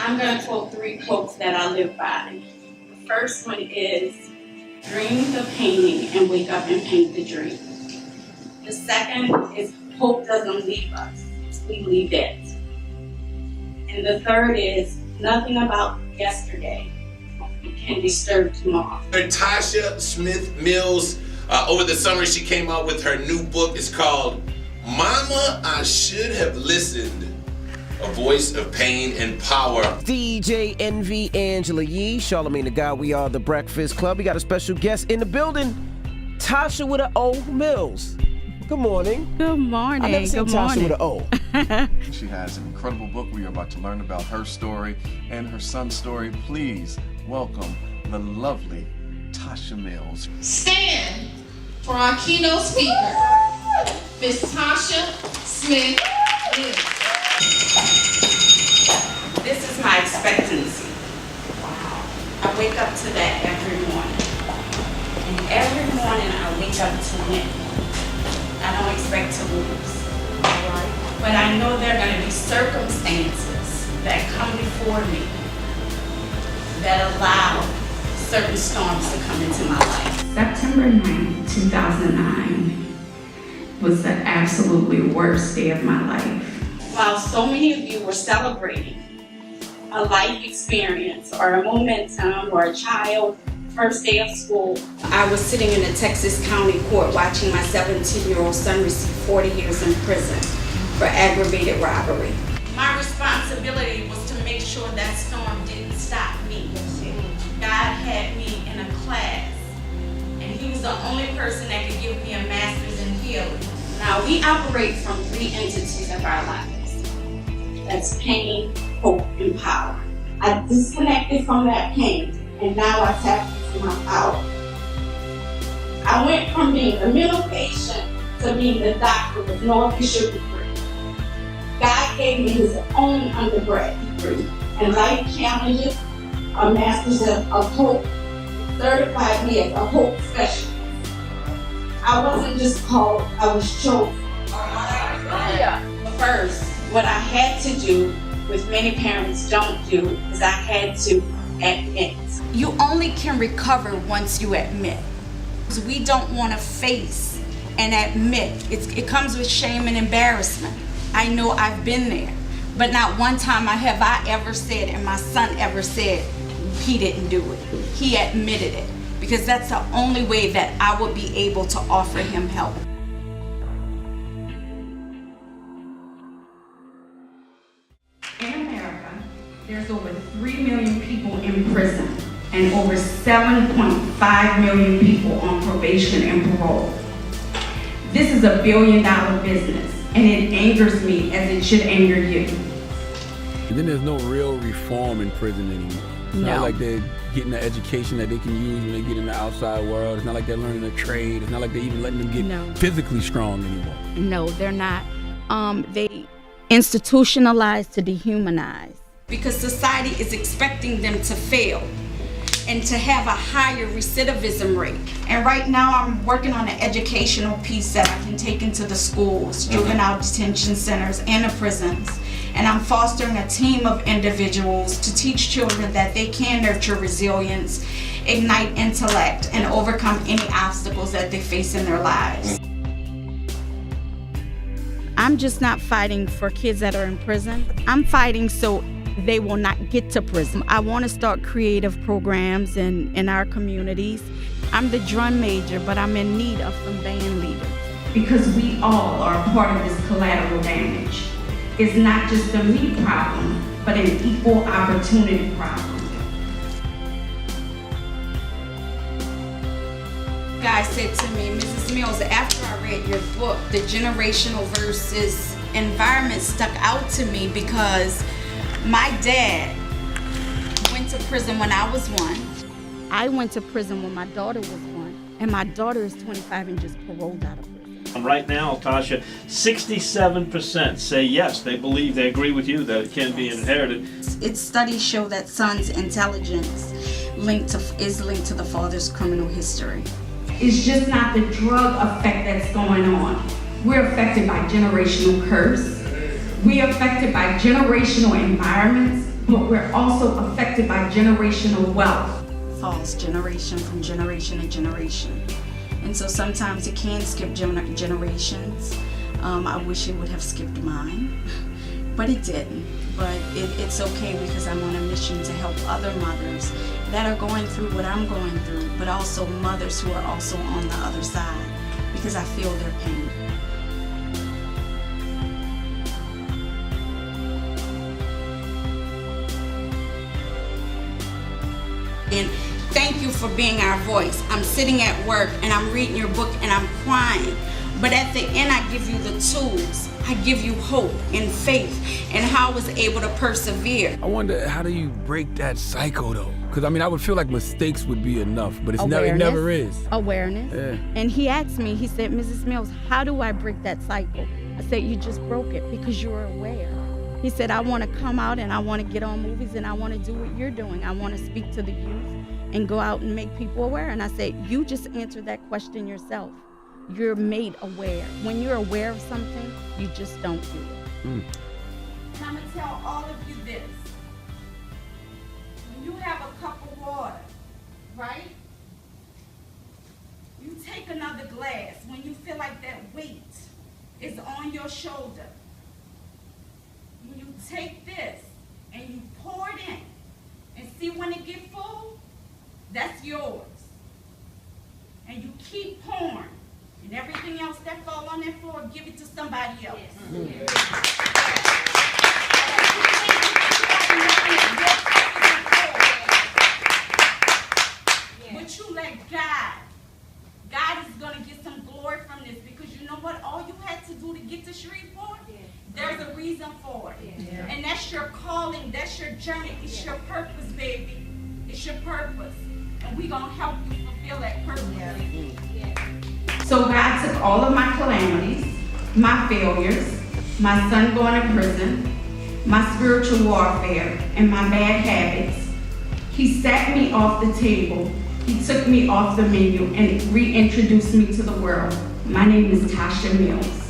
I'm going to quote 3 quotes that I live by. The first one is, dream the painting and wake up and paint the dream. The second is, hope doesn't leave us, we leave it. And the third is, nothing about yesterday can disturb tomorrow. Tosha Smith Mills, over the summer she came out with her new book. It's called Mama, I Should Have Listened. A voice of pain and power. DJ Envy, Angela Yee, Charlamagne the God, we are the Breakfast Club. We got a special guest in the building, Tosha with an O Mills. Good morning. Good morning. I never seen Tosha with an O. She has an incredible book. We are about to learn about her story and her son's story. Please welcome the lovely Tosha Mills. Stand for our keynote speaker, Miss Tosha Smith Mills. This is my expectancy. Wow. I wake up to that every morning. And every morning I wake up to win. I don't expect to lose. Right? But I know there are going to be circumstances that come before me that allow certain storms to come into my life. September 9th, 2009 was the absolutely worst day of my life. While so many of you were celebrating a life experience or a momentum or a child first day of school, I was sitting in a Texas County court watching my 17-year-old son receive 40 years in prison for aggravated robbery. My responsibility was to make sure that storm didn't stop me. God had me in a class, and He was the only person that could give me a master's in healing. Now, we operate from 3 entities of our lives. That's pain, hope, and power. I disconnected from that pain, and now I tap into my power. I went from being a mental patient to being the doctor with no official degree. God gave me His own undergrad degree, and life challenges, a master's of hope, certified me as a hope specialist. I wasn't just called, I was chosen. First, what I had to do, which many parents don't do, is I had to admit. You only can recover once you admit. We don't want to face and admit. It comes with shame and embarrassment. I know I've been there, but not one time have I ever said, and my son ever said, he didn't do it. He admitted it, because that's the only way that I would be able to offer him help. In America, there's over 3 million people in prison and over 7.5 million people on probation and parole. This is $1 billion business, and it angers me as it should anger you. Then there's no real reform in prison anymore. It's not like they're getting the education that they can use when they get in the outside world. It's not like they're learning a trade. It's not like they're even letting them get physically strong anymore. No, they're not. They institutionalized to dehumanize. Because society is expecting them to fail and to have a higher recidivism rate. And right now I'm working on an educational piece that I can take into the schools, juvenile detention centers, and the prisons. And I'm fostering a team of individuals to teach children that they can nurture resilience, ignite intellect, and overcome any obstacles that they face in their lives. I'm just not fighting for kids that are in prison. I'm fighting so they will not get to prison. I want to start creative programs in our communities. I'm the drum major, but I'm in need of some band leaders. Because we all are a part of this collateral damage. It's not just a me problem, but an equal opportunity problem. Guy said to me, Mrs. Mills, after I read your book, the generational versus environment stuck out to me, because my dad went to prison when I was 1. I went to prison when my daughter was 1, and my daughter is 25 and just paroled out of prison. Right now, Tosha, 67% say yes, they believe, they agree with you that it can be inherited. Its studies show that son's intelligence is linked to the father's criminal history. It's just not the drug effect that's going on. We're affected by generational curse. We're affected by generational environments but we're also affected by generational wealth. Falls generation from generation to generation. And so sometimes it can skip generations. I wish it would have skipped mine, but it didn't. But it's okay because I'm on a mission to help other mothers that are going through what I'm going through, but also mothers who are also on the other side, because I feel their pain. And thank you for being our voice. I'm sitting at work and I'm reading your book and I'm crying. But at the end, I give you the tools. I give you hope and faith and how I was able to persevere. I wonder, how do you break that cycle though? Because I mean, I would feel like mistakes would be enough, but it never is. Awareness. Yeah. And he asked me, he said, Mrs. Mills, how do I break that cycle? I said, you just broke it because you're aware. He said, I want to come out and I want to get on movies and I want to do what you're doing. I want to speak to the youth and go out and make people aware. And I said, you just answered that question yourself. You're made aware. When you're aware of something, you just don't do it. And I'm going to tell all of you this. When you have a cup of water, right? You take another glass when you feel like that weight is on your shoulder. When you take this and you pour it in and see when it get full, that's yours. And you keep pouring. And everything else that fall on that floor, give it to somebody else. But you let God. God is going to get some glory from this, because you know what? All you had to do to get to Shreveport, there's a reason for it. And that's your calling. That's your journey. It's your purpose, baby. It's your purpose. And we're going to help you fulfill that purpose. So God took all of my calamities, my failures, my son going to prison, my spiritual warfare, and my bad habits. He sat me off the table. He took me off the menu and reintroduced me to the world. My name is Tosha Mills.